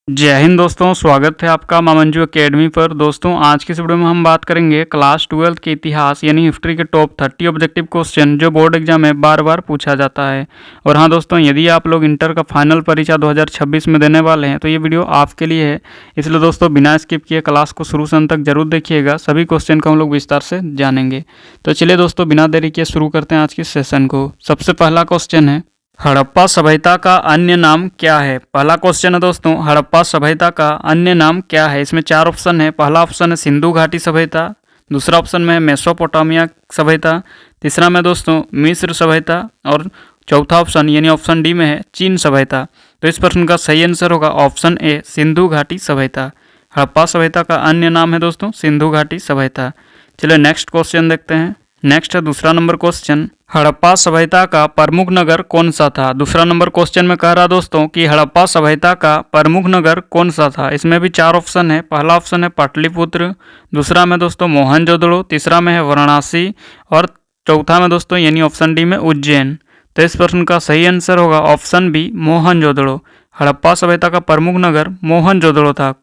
जय हिंद दोस्तों, स्वागत है आपका मामंजू एकेडमी पर। दोस्तों आज की इस वीडियो में हम बात करेंगे क्लास 12 के इतिहास यानी हिस्ट्री के टॉप 30 ऑब्जेक्टिव क्वेश्चन जो बोर्ड एग्जाम में बार बार पूछा जाता है। और हाँ दोस्तों, यदि आप लोग इंटर का फाइनल परीक्षा 2026 में देने वाले हैं तो ये वीडियो आपके लिए है। इसलिए दोस्तों बिना स्किप किए क्लास को शुरू से अंत तक जरूर देखिएगा, सभी क्वेश्चन को हम लोग विस्तार से जानेंगे। तो चलिए दोस्तों बिना देरी किए शुरू करते हैं आज के सेशन को। सबसे पहला क्वेश्चन है, हड़प्पा सभ्यता का अन्य नाम क्या है। पहला क्वेश्चन है दोस्तों, हड़प्पा सभ्यता का अन्य नाम क्या है। इसमें 4 ऑप्शन है। पहला ऑप्शन है सिंधु घाटी सभ्यता, दूसरा ऑप्शन में है मेसोपोटामिया सभ्यता, तीसरा में दोस्तों मिस्र सभ्यता और चौथा ऑप्शन यानी ऑप्शन डी में है चीन सभ्यता। तो इस प्रश्न का सही आंसर होगा ऑप्शन ए सिंधु घाटी सभ्यता। हड़प्पा सभ्यता का अन्य नाम है दोस्तों सिंधु घाटी सभ्यता। चलिए नेक्स्ट क्वेश्चन देखते हैं। नेक्स्ट है दूसरा नंबर क्वेश्चन, हड़प्पा सभ्यता का प्रमुख नगर कौन सा था। दूसरा नंबर क्वेश्चन में कह रहा दोस्तों कि हड़प्पा सभ्यता का प्रमुख नगर कौन सा था। इसमें भी 4 ऑप्शन है। पहला ऑप्शन है पाटलिपुत्र, दूसरा में दोस्तों मोहनजोदड़ो, तीसरा में है वाराणसी और चौथा में दोस्तों यानी ऑप्शन डी में उज्जैन। तो इस प्रश्न का सही आंसर होगा ऑप्शन बी मोहनजोदड़ो। हड़प्पा सभ्यता का प्रमुख नगर मोहनजोदड़ो था।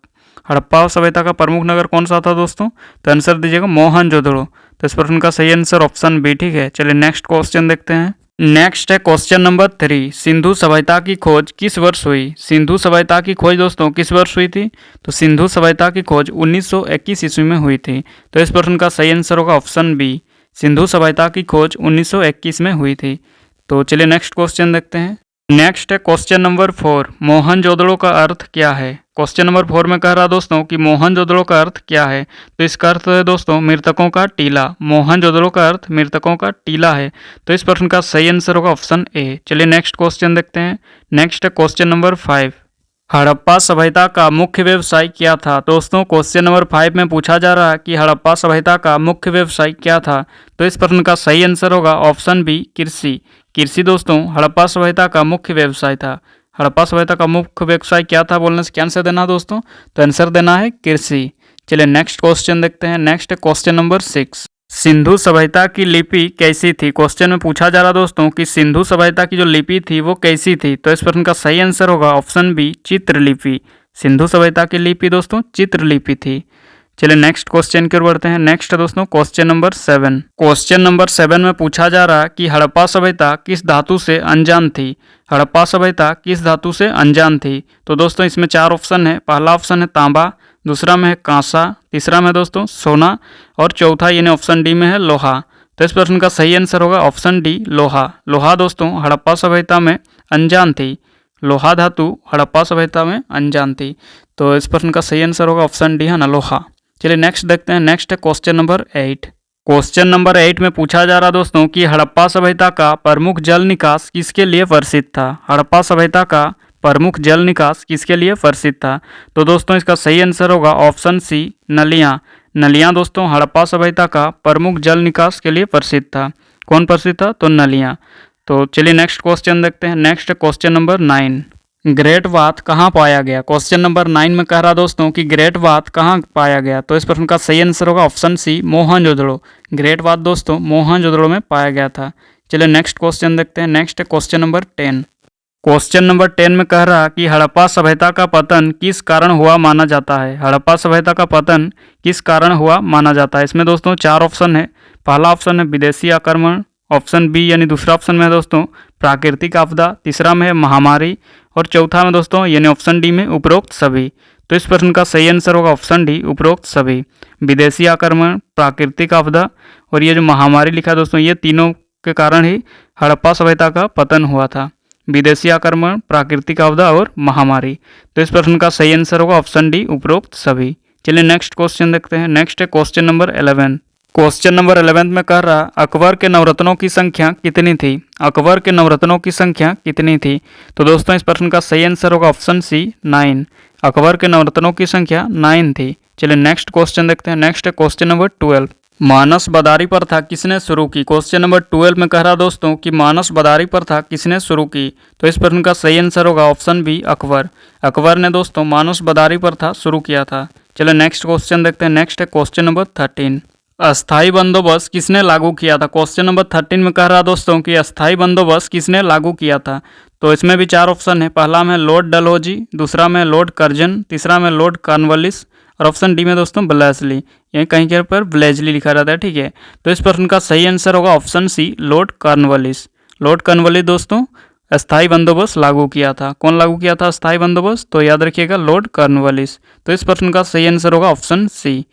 हड़प्पा सभ्यता का प्रमुख नगर कौन सा था दोस्तों, तो आंसर दीजिएगा मोहनजोदड़ो। तो इस प्रश्न का सही आंसर ऑप्शन बी ठीक है। चलिए नेक्स्ट क्वेश्चन देखते हैं। नेक्स्ट है क्वेश्चन नंबर 3, सिंधु सभ्यता की खोज किस वर्ष हुई। सिंधु सभ्यता की खोज दोस्तों किस वर्ष हुई थी, तो सिंधु सभ्यता की खोज 1921 ईस्वी में हुई थी। तो इस प्रश्न का सही आंसर होगा ऑप्शन बी, सिंधु सभ्यता की खोज 1921 में हुई थी। तो चलिए नेक्स्ट क्वेश्चन देखते हैं। नेक्स्ट है क्वेश्चन नंबर 4, मोहनजोदड़ो का अर्थ क्या है। क्वेश्चन नंबर 4 में कह रहा दोस्तों कि मोहनजोदड़ो का अर्थ क्या है। तो इसका अर्थ है दोस्तों मृतकों का टीला। मोहनजोदड़ो का अर्थ मृतकों का टीला है। तो इस प्रश्न का सही आंसर होगा ऑप्शन ए। चलिए नेक्स्ट क्वेश्चन देखते हैं। नेक्स्ट है क्वेश्चन नंबर 5, हड़प्पा सभ्यता का मुख्य व्यवसाय क्या था। दोस्तों क्वेश्चन नंबर 5 में पूछा जा रहा है कि हड़प्पा सभ्यता का मुख्य व्यवसाय क्या था। तो इस प्रश्न का सही आंसर होगा ऑप्शन बी कृषि। कृषि दोस्तों हड़प्पा सभ्यता का मुख्य व्यवसाय था। हड़प्पा सभ्यता का मुख्य व्यवसाय क्या था बोलने से क्या आंसर देना दोस्तों, तो आंसर देना है कृषि। चलिए नेक्स्ट क्वेश्चन देखते हैं। नेक्स्ट क्वेश्चन नंबर 6, सिंधु सभ्यता की लिपि कैसी थी। क्वेश्चन में पूछा जा रहा दोस्तों कि सिंधु सभ्यता की जो लिपि थी वो कैसी थी। तो इस प्रश्न का सही आंसर होगा ऑप्शन बी चित्रलिपि। सिंधु सभ्यता की लिपि दोस्तों चित्रलिपि थी। चलिए नेक्स्ट क्वेश्चन की ओर बढ़ते हैं। नेक्स्ट है दोस्तों क्वेश्चन नंबर 7। क्वेश्चन नंबर 7 में पूछा जा रहा है कि हड़प्पा सभ्यता किस धातु से अनजान थी। हड़प्पा सभ्यता किस धातु से अनजान थी। तो दोस्तों इसमें 4 ऑप्शन है। पहला ऑप्शन है तांबा, दूसरा में है कांसा, तीसरा में दोस्तों सोना और चौथा यानी ऑप्शन डी में है लोहा। तो इस प्रश्न का सही आंसर होगा ऑप्शन डी लोहा। लोहा दोस्तों हड़प्पा सभ्यता में अनजान थी। लोहा धातु हड़प्पा सभ्यता में अनजान थी। तो इस प्रश्न का सही आंसर होगा ऑप्शन डी है ना लोहा। चलिए नेक्स्ट देखते हैं। नेक्स्ट है क्वेश्चन नंबर 8। क्वेश्चन नंबर 8 में पूछा जा रहा दोस्तों कि हड़प्पा सभ्यता का प्रमुख जल निकास किसके लिए प्रसिद्ध था। हड़प्पा सभ्यता का प्रमुख जल निकास किसके लिए प्रसिद्ध था। तो दोस्तों इसका सही आंसर होगा ऑप्शन सी नलियाँ। नलियाँ दोस्तों हड़प्पा सभ्यता का प्रमुख जल निकास के लिए प्रसिद्ध था। कौन प्रसिद्ध था, तो नलियाँ। तो चलिए नेक्स्ट क्वेश्चन देखते हैं। Next question number 9, great bath कहाँ पाया गया। क्वेश्चन नंबर 9 में कह रहा दोस्तों कि ग्रेट बाथ कहाँ पाया गया। तो इस प्रश्न का सही आंसर होगा option C Mohenjodaro. Great bath दोस्तों मोहनजोदड़ो में पाया गया था। चलिए नेक्स्ट क्वेश्चन देखते हैं। नेक्स्ट है क्वेश्चन नंबर 10। क्वेश्चन नंबर 10 में कह रहा कि हड़प्पा सभ्यता का पतन किस कारण हुआ माना जाता है। हड़प्पा सभ्यता का पतन किस कारण हुआ माना जाता है। इसमें दोस्तों 4 ऑप्शन है। पहला ऑप्शन है विदेशी आक्रमण, ऑप्शन बी यानी दूसरा ऑप्शन में है दोस्तों प्राकृतिक आपदा, तीसरा में है महामारी और चौथा में दोस्तों यानी ऑप्शन डी में उपरोक्त सभी। तो इस प्रश्न का सही आंसर होगा ऑप्शन डी उपरोक्त सभी। विदेशी आक्रमण, प्राकृतिक आपदा और ये जो महामारी लिखा है दोस्तों, ये तीनों के कारण ही हड़प्पा सभ्यता का पतन हुआ था। विदेशी आक्रमण, प्राकृतिक आपदा और महामारी। तो इस प्रश्न का सही आंसर होगा ऑप्शन डी उपरोक्त सभी। चलिए नेक्स्ट क्वेश्चन देखते हैं। नेक्स्ट है क्वेश्चन नंबर 11। क्वेश्चन नंबर 11 में कह रहा अकबर के नवरत्नों की संख्या कितनी थी। अकबर के नवरत्नों की संख्या कितनी थी। तो दोस्तों इस प्रश्न का सही आंसर होगा ऑप्शन सी 9। अकबर के नवरत्नों की संख्या 9 थी। चलिए नेक्स्ट क्वेश्चन देखते हैं। नेक्स्ट है क्वेश्चन नंबर 12, मानस बदारी प्रथा किसने शुरू की। क्वेश्चन नंबर 12 में कह रहा दोस्तों कि मानस बदारी प्रथा किसने शुरू की। तो इस प्रश्न का सही आंसर होगा ऑप्शन बी अकबर। अकबर ने दोस्तों मानस बदारी प्रथा शुरू किया था। चलिए नेक्स्ट क्वेश्चन देखते हैं। नेक्स्ट है क्वेश्चन नंबर 13, अस्थाई बंदोबस्त किसने लागू किया था? क्वेश्चन नंबर 13 में कह रहा है दोस्तों कि अस्थाई बंदोबस्त किसने लागू किया था? तो इसमें भी 4 ऑप्शन है। पहला में लॉर्ड डलहौजी, दूसरा में लॉर्ड कर्जन, तीसरा में लॉर्ड कॉर्नवालिस और ऑप्शन डी में दोस्तों ब्लेसली। यहीं कहीं के पर ब्लेजली लिखा रहता है, ठीक है। तो इस प्रश्न का सही आंसर होगा option C, Lord Cornwallis. Lord Cornwallis दोस्तों अस्थाई बंदोबस्त लागू किया था। कौन लागू किया था अस्थाई बंदोबस्त? तो याद रखिएगा लॉर्ड कॉर्नवालिस। तो इस प्रश्न का सही आंसर होगा ऑप्शन सी।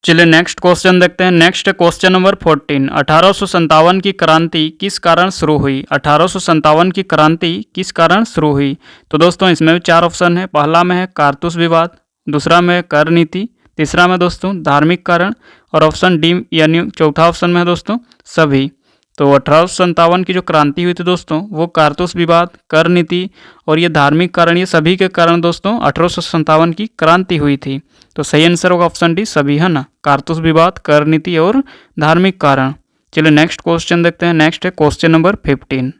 चलिए नेक्स्ट क्वेश्चन देखते हैं। Next question number 14। 1857 की क्रांति किस कारण शुरू हुई? 1857 की क्रांति किस कारण शुरू हुई? तो दोस्तों इसमें भी 4 ऑप्शन है। पहला में है कारतूस विवाद, दूसरा में कर नीति, तीसरा में दोस्तों धार्मिक कारण और ऑप्शन डी यानी चौथा ऑप्शन में है दोस्तों सभी। तो 1857 की जो क्रांति हुई थी दोस्तों वो कारतूस विवाद, कर नीति और ये धार्मिक कारण, ये सभी के कारण दोस्तों 1857 की क्रांति हुई थी। तो सही आंसर होगा ऑप्शन डी सभी, है ना, कारतूस विवाद, कर नीति और धार्मिक कारण। चलिए नेक्स्ट क्वेश्चन देखते हैं। नेक्स्ट है क्वेश्चन नंबर 15।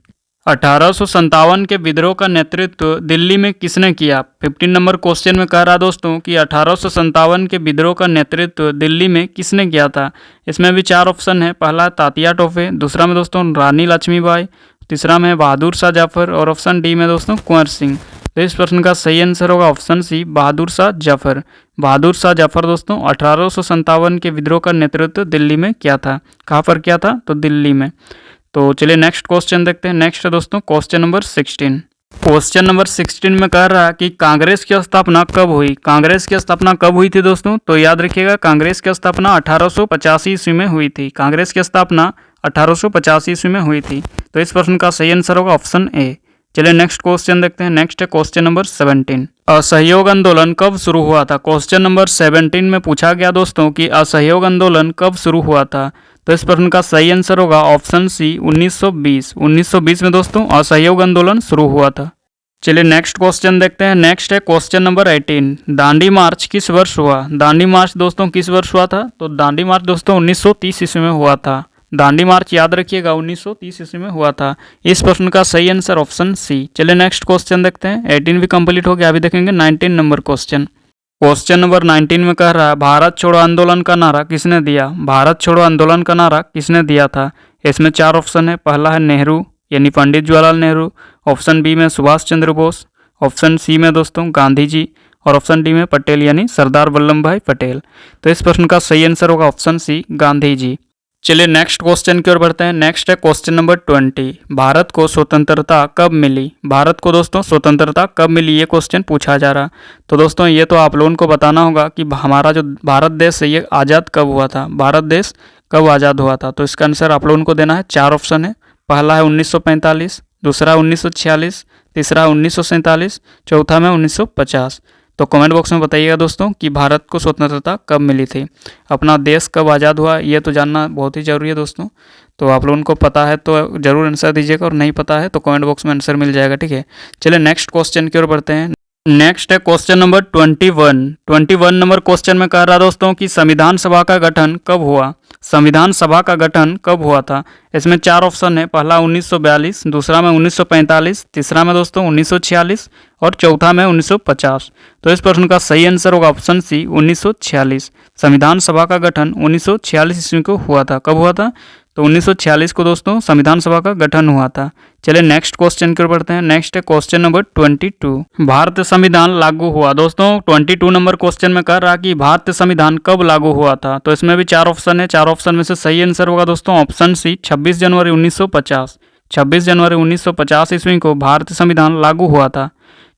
1857 के विद्रोह का नेतृत्व दिल्ली में किसने किया? 15 नंबर क्वेश्चन में कह रहा दोस्तों कि 1857 के विद्रोह का नेतृत्व दिल्ली में किसने किया था? इसमें भी 4 ऑप्शन है। पहला तात्या टोपे, दूसरा में दोस्तों रानी लक्ष्मीबाई, तीसरा में बहादुर शाह जफर और ऑप्शन डी में दोस्तों कुंवर सिंह। तो इस प्रश्न का सही आंसर होगा ऑप्शन सी, बहादुर शाह जफर। बहादुर शाह जफर दोस्तों 1857 के विद्रोह का नेतृत्व दिल्ली में किया था। कहाँ पर किया था? तो दिल्ली में। तो चलिए नेक्स्ट क्वेश्चन देखते हैं। नेक्स्ट है दोस्तों क्वेश्चन नंबर 16। क्वेश्चन नंबर 16 में कह रहा है कि कांग्रेस की स्थापना कब हुई? कांग्रेस की स्थापना कब हुई थी दोस्तों? तो याद रखिएगा कांग्रेस की स्थापना 1885 ईस्वी में हुई थी। कांग्रेस की स्थापना 1885 ईस्वी में हुई थी। तो इस प्रश्न का सही आंसर होगा ऑप्शन ए। चलिए नेक्स्ट क्वेश्चन देखते हैं। नेक्स्ट है क्वेश्चन नंबर 17। असहयोग आंदोलन कब शुरू हुआ था? क्वेश्चन नंबर 17 में पूछा गया दोस्तों कि असहयोग आंदोलन कब शुरू हुआ था? तो इस प्रश्न का सही आंसर होगा ऑप्शन सी, 1920। 1920 में दोस्तों असहयोग आंदोलन शुरू हुआ था। चलिए नेक्स्ट क्वेश्चन देखते हैं। नेक्स्ट है क्वेश्चन नंबर 18। दांडी मार्च किस वर्ष हुआ? दांडी मार्च दोस्तों किस वर्ष हुआ था? तो दांडी मार्च दोस्तों 1930 ईस्वी में हुआ था। दांडी मार्च याद रखिएगा 1930 ईस्वी में हुआ था। इस प्रश्न का सही आंसर ऑप्शन सी। चलिए नेक्स्ट क्वेश्चन देखते हैं। 18 भी कंप्लीट हो गया, अभी देखेंगे 19 नंबर क्वेश्चन। क्वेश्चन नंबर 19 में कह रहा है भारत छोड़ो आंदोलन का नारा किसने दिया? भारत छोड़ो आंदोलन का नारा किसने दिया था? इसमें 4 ऑप्शन है। पहला है नेहरू यानी पंडित जवाहरलाल नेहरू, ऑप्शन बी में सुभाष चंद्र बोस, ऑप्शन सी में दोस्तों गांधी जी और ऑप्शन डी में पटेल यानी सरदार वल्लभ भाई पटेल। तो इस प्रश्न का सही आंसर होगा ऑप्शन सी, गांधी जी। चलिए नेक्स्ट क्वेश्चन की ओर बढ़ते हैं। नेक्स्ट है क्वेश्चन नंबर 20। भारत को स्वतंत्रता कब मिली? भारत को दोस्तों स्वतंत्रता कब मिली, ये क्वेश्चन पूछा जा रहा। तो दोस्तों ये तो आप लोगों को बताना होगा कि हमारा जो भारत देश है ये आज़ाद कब हुआ था, भारत देश कब आज़ाद हुआ था। तो इसका आंसर आप लोगों को देना है। 4 ऑप्शन है। पहला है 1945, दूसरा 1946, तीसरा 1947, चौथा में 1950। तो कमेंट बॉक्स में बताइएगा दोस्तों कि भारत को स्वतंत्रता कब मिली थी, अपना देश कब आज़ाद हुआ, ये तो जानना बहुत ही ज़रूरी है दोस्तों। तो आप लोगों को पता है तो ज़रूर आंसर दीजिएगा और नहीं पता है तो कमेंट बॉक्स में आंसर मिल जाएगा, ठीक है। चलिए नेक्स्ट क्वेश्चन की ओर बढ़ते हैं। नेक्स्ट है क्वेश्चन नंबर 21 नंबर क्वेश्चन में कह रहा दोस्तों कि संविधान सभा का गठन कब हुआ? संविधान सभा का गठन कब हुआ था? इसमें 4 ऑप्शन है। पहला 1942, दूसरा में 1945, तीसरा में दोस्तों 1946 और चौथा में 1950। तो इस प्रश्न का सही आंसर होगा ऑप्शन सी, 1946। संविधान सभा का गठन 1946 ईस्वी को हुआ था। कब हुआ था? तो 1946 को दोस्तों संविधान सभा का गठन हुआ था। चलिए नेक्स्ट क्वेश्चन की ओर बढ़ते हैं। नेक्स्ट है क्वेश्चन नंबर 22। भारतीय संविधान लागू हुआ दोस्तों 22 नंबर क्वेश्चन में कह रहा कि भारतीय संविधान कब लागू हुआ था? तो इसमें भी 4 ऑप्शन है। 4 ऑप्शन में से सही आंसर होगा दोस्तों ऑप्शन सी, 26 जनवरी 1950। 26 जनवरी 1950 ईस्वी को भारतीय संविधान लागू हुआ था।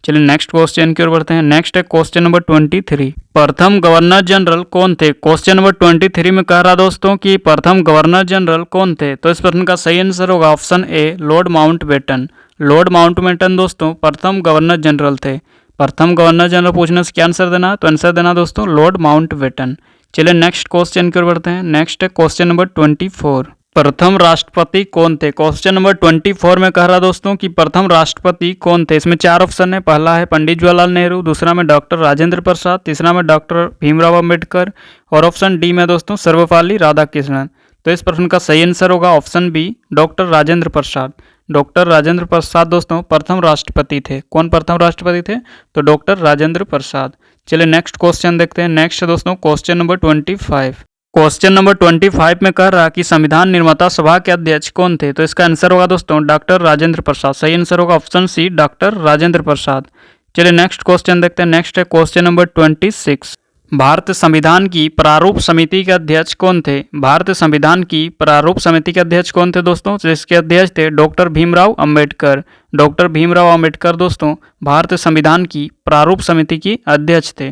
चलिए नेक्स्ट क्वेश्चन की ओर बढ़ते हैं। नेक्स्ट है क्वेश्चन नंबर 23। प्रथम गवर्नर जनरल कौन थे? क्वेश्चन नंबर 23 में कह रहा दोस्तों कि प्रथम गवर्नर जनरल कौन थे? तो इस प्रश्न का सही आंसर होगा option A, Lord Mountbatten. Lord Mountbatten दोस्तों प्रथम गवर्नर जनरल थे। प्रथम गवर्नर जनरल पूछने से क्या आंसर देना? तो आंसर देना दोस्तों लॉर्ड माउंटबेटन। चलिए नेक्स्ट क्वेश्चन की ओर बढ़ते हैं। नेक्स्ट है क्वेश्चन नंबर 24। प्रथम राष्ट्रपति कौन थे? क्वेश्चन नंबर 24 में कह रहा दोस्तों कि प्रथम राष्ट्रपति कौन थे? इसमें 4 ऑप्शन है। पहला है पंडित जवाहरलाल नेहरू, दूसरा में डॉक्टर राजेंद्र प्रसाद, तीसरा में डॉक्टर भीमराव अम्बेडकर और ऑप्शन डी में दोस्तों सर्वपल्ली राधाकृष्णन। तो इस प्रश्न का सही आंसर होगा option B, doctor Rajendra Prasad. Doctor Rajendra Prasad दोस्तों प्रथम राष्ट्रपति थे। कौन प्रथम राष्ट्रपति थे? तो डॉक्टर राजेंद्र प्रसाद। चलिए नेक्स्ट क्वेश्चन देखते हैं। नेक्स्ट दोस्तों क्वेश्चन नंबर 25। क्वेश्चन नंबर 25 में कह रहा कि संविधान निर्माता सभा के अध्यक्ष कौन थे? तो इसका आंसर होगा दोस्तों डॉक्टर राजेंद्र प्रसाद। सही आंसर होगा ऑप्शन सी, डॉक्टर राजेंद्र प्रसाद। चलिए नेक्स्ट क्वेश्चन देखते हैं। नेक्स्ट है क्वेश्चन नंबर 26। भारत संविधान की प्रारूप समिति के अध्यक्ष कौन थे? भारत संविधान की प्रारूप समिति के अध्यक्ष कौन थे दोस्तों? जिसके अध्यक्ष थे डॉक्टर भीमराव अंबेडकर। डॉक्टर भीमराव अंबेडकर दोस्तों भारत संविधान की प्रारूप समिति की अध्यक्ष थे।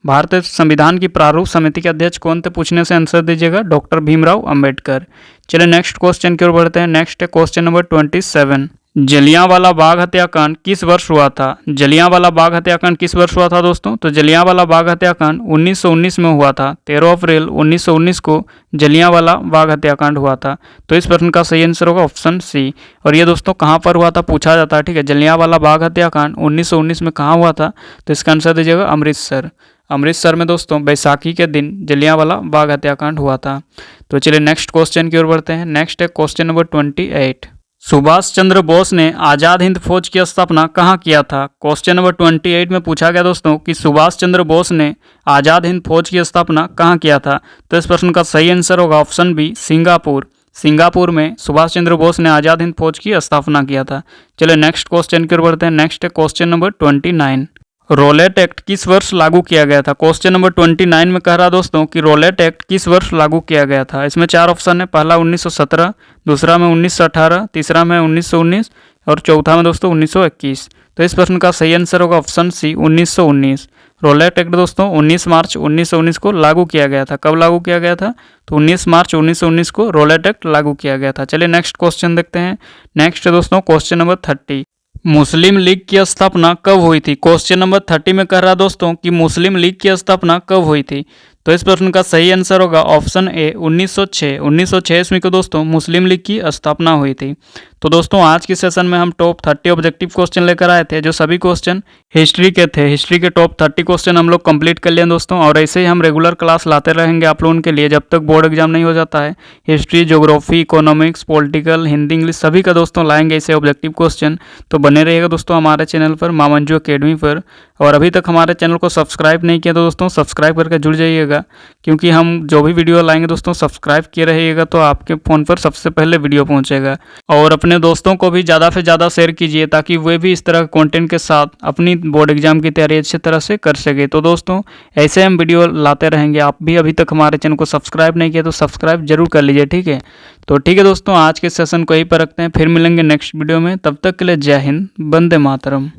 भारत संविधान की प्रारूप समिति के अध्यक्ष कौन थे पूछने से आंसर दीजिएगा डॉक्टर भीमराव अंबेडकर। चलिए नेक्स्ट क्वेश्चन की ओर बढ़ते हैं। नेक्स्ट है क्वेश्चन नंबर 27। जलियांवाला बाग हत्याकांड किस वर्ष हुआ था? जलियांवाला बाग हत्याकांड किस वर्ष हुआ था दोस्तों? तो जलियांवाला बाग हत्याकांड 1919 में हुआ था। 13 अप्रैल 1919 को जलियांवाला बाग हत्याकांड हुआ था। तो इस प्रश्न का सही आंसर होगा ऑप्शन सी। और ये दोस्तों कहाँ पर हुआ था पूछा जाता है, ठीक है। जलियांवाला बाग हत्याकांड 1919 में कहाँ हुआ था? तो इसका आंसर दीजिएगा अमृतसर। अमृतसर में दोस्तों बैसाखी के दिन जलियांवाला बाग हत्याकांड हुआ था। तो चलिए नेक्स्ट क्वेश्चन की ओर बढ़ते हैं। नेक्स्ट है क्वेश्चन नंबर 28। सुभाष चंद्र बोस ने आज़ाद हिंद फौज की स्थापना कहाँ किया था? क्वेश्चन नंबर 28 में पूछा गया दोस्तों कि सुभाष चंद्र बोस ने आज़ाद हिंद फौज की स्थापना कहाँ किया था? तो इस प्रश्न का सही आंसर होगा ऑप्शन बी, सिंगापुर। सिंगापुर में सुभाष चंद्र बोस ने आज़ाद हिंद फौज की स्थापना किया था। चलिए नेक्स्ट क्वेश्चन की ओर बढ़ते हैं। नेक्स्ट है क्वेश्चन नंबर 29। रोलेट एक्ट किस वर्ष लागू किया गया था? क्वेश्चन नंबर 29 में कह रहा दोस्तों कि रोलेट एक्ट किस वर्ष लागू किया गया था? इसमें 4 ऑप्शन है। पहला 1917, दूसरा में 1918, तीसरा में 1919 और चौथा में दोस्तों 1921। तो इस प्रश्न का सही आंसर होगा ऑप्शन सी, 1919। रोलेट एक्ट दोस्तों 19 मार्च 1919 को लागू किया गया था। कब लागू किया गया था? तो 19 मार्च 1919 को रोलेट एक्ट लागू किया गया था। चलिए नेक्स्ट क्वेश्चन देखते हैं। नेक्स्ट दोस्तों क्वेश्चन नंबर 30। मुस्लिम लीग की स्थापना कब हुई थी? क्वेश्चन नंबर 30 में कह रहा दोस्तों कि मुस्लिम लीग की स्थापना कब हुई थी? तो इस प्रश्न का सही आंसर होगा ऑप्शन ए, 1906। 1906 ईस्वी को दोस्तों मुस्लिम लीग की स्थापना हुई थी। तो दोस्तों आज के सेशन में हम टॉप 30 ऑब्जेक्टिव क्वेश्चन लेकर आए थे, जो सभी क्वेश्चन हिस्ट्री के थे। हिस्ट्री के टॉप 30 क्वेश्चन हम लोग कंप्लीट कर लिए दोस्तों, और ऐसे ही हम रेगुलर क्लास लाते रहेंगे आप लोगों के लिए जब तक बोर्ड एग्जाम नहीं हो जाता है। History, geography, economics, political, Hindi, English सभी का दोस्तों लाएंगे ऐसे ऑब्जेक्टिव क्वेश्चन। तो बने रहिएगा दोस्तों हमारे चैनल पर, माँ मंजू अकेडमी पर। और अभी तक हमारे चैनल को सब्सक्राइब नहीं किया तो दोस्तों सब्सक्राइब करके जुड़ जाइएगा, क्योंकि हम जो भी वीडियो लाएंगे दोस्तों सब्सक्राइब किए रहिएगा तो आपके फ़ोन पर सबसे पहले वीडियो पहुंचेगा। और अपने दोस्तों को भी ज़्यादा से ज़्यादा शेयर कीजिए ताकि वे भी इस तरह के कंटेंट के साथ अपनी बोर्ड एग्जाम की तैयारी अच्छी तरह से कर सके। तो दोस्तों ऐसे हम वीडियो लाते रहेंगे। आप भी अभी तक हमारे चैनल को सब्सक्राइब नहीं किया तो सब्सक्राइब जरूर कर लीजिए, ठीक है। तो ठीक है दोस्तों, आज के सेशन को यहीं पर रखते हैं, फिर मिलेंगे नेक्स्ट वीडियो में। तब तक के लिए जय हिंद, वंदे मातरम।